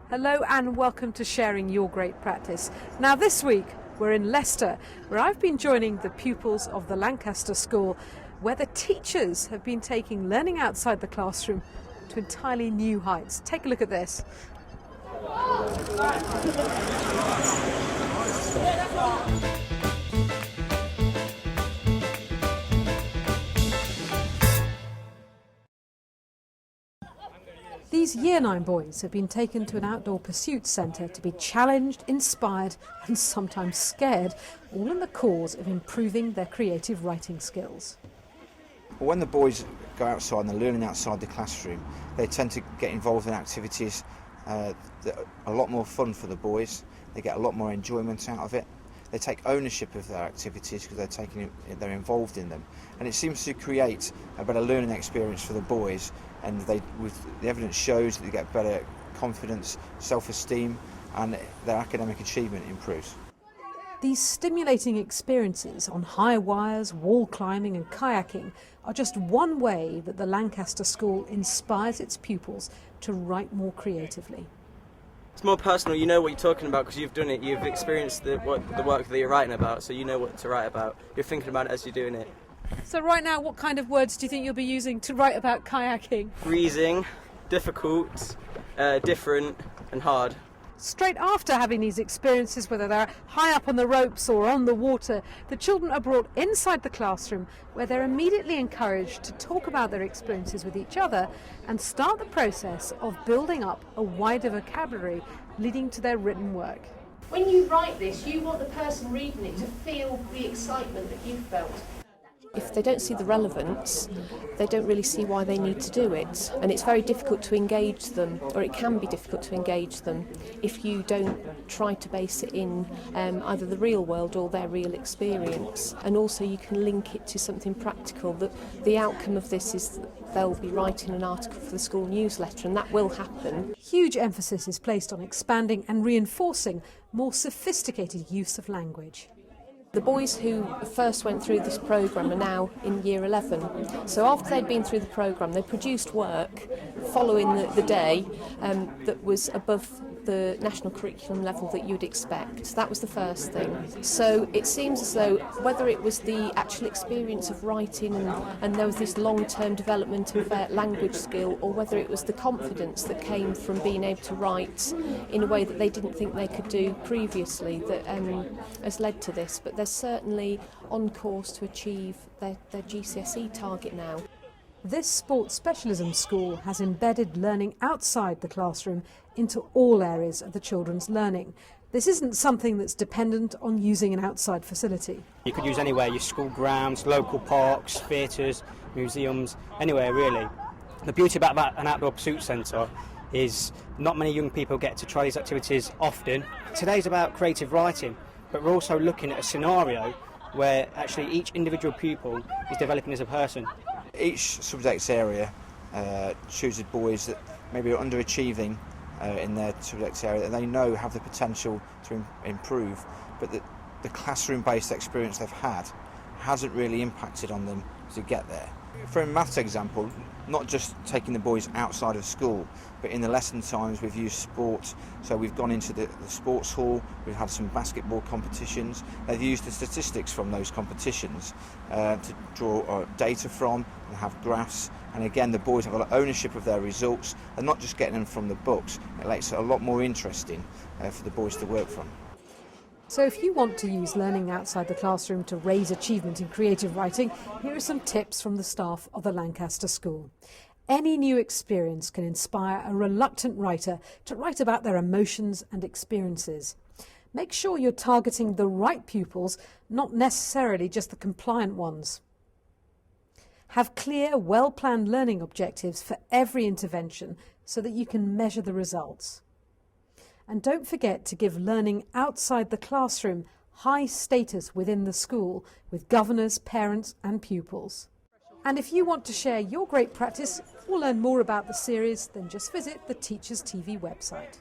Hello and welcome to Sharing Your Great Practice. Now this week we're in Leicester, where I've been joining the pupils of the Lancaster School, where the teachers have been taking learning outside the classroom to entirely new heights. Take a look at this. These Year 9 boys have been taken to an outdoor pursuits centre to be challenged, inspired and sometimes scared, all in the cause of improving their creative writing skills. When the boys go outside and they're learning outside the classroom, they tend to get involved in activities that are a lot more fun for the boys. They get a lot more enjoyment out of it. They take ownership of their activities because they're involved in them, and it seems to create a better learning experience for the boys. And the evidence shows that they get better confidence, self-esteem, and their academic achievement improves. These stimulating experiences on high wires, wall climbing and kayaking are just one way that the Lancaster School inspires its pupils to write more creatively. It's more personal, you know what you're talking about because you've done it, you've experienced the work that you're writing about, so you know what to write about. You're thinking about it as you're doing it. So right now, what kind of words do you think you'll be using to write about kayaking? Freezing, difficult, different and hard. Straight after having these experiences, whether they're high up on the ropes or on the water, the children are brought inside the classroom where they're immediately encouraged to talk about their experiences with each other and start the process of building up a wider vocabulary leading to their written work. When you write this, you want the person reading it to feel the excitement that you've felt. If they don't see the relevance, they don't really see why they need to do it. And it's very difficult to engage them, or it can be difficult to engage them, if you don't try to base it in either the real world or their real experience. And also you can link it to something practical. The outcome of this is that they'll be writing an article for the school newsletter, and that will happen. Huge emphasis is placed on expanding and reinforcing more sophisticated use of language. The boys who first went through this programme are now in Year 11. So after they'd been through the programme, they produced work following the day that was above the national curriculum level that you'd expect. That was the first thing. So it seems as though whether it was the actual experience of writing and there was this long-term development of their language skill, or whether it was the confidence that came from being able to write in a way that they didn't think they could do previously that has led to this. But they're certainly on course to achieve their GCSE target now. This sports specialism school has embedded learning outside the classroom into all areas of the children's learning. This isn't something that's dependent on using an outside facility. You could use anywhere, your school grounds, local parks, theatres, museums, anywhere really. The beauty about an outdoor pursuit centre is not many young people get to try these activities often. Today's about creative writing, but we're also looking at a scenario where actually each individual pupil is developing as a person. Each subject area chooses boys that maybe are underachieving in their subject area that they know have the potential to improve, but the classroom-based experience they've had hasn't really impacted on them to get there. For a maths example, not just taking the boys outside of school, but in the lesson times we've used sport. So we've gone into the sports hall, we've had some basketball competitions. They've used the statistics from those competitions to draw data from and have graphs. And again, the boys have got ownership of their results. They're not just getting them from the books. It makes it a lot more interesting for the boys to work from. So if you want to use learning outside the classroom to raise achievement in creative writing, here are some tips from the staff of the Lancaster School. Any new experience can inspire a reluctant writer to write about their emotions and experiences. Make sure you're targeting the right pupils, not necessarily just the compliant ones. Have clear, well-planned learning objectives for every intervention so that you can measure the results. And don't forget to give learning outside the classroom high status within the school with governors, parents and pupils. And if you want to share your great practice or learn more about the series, then just visit the Teachers TV website.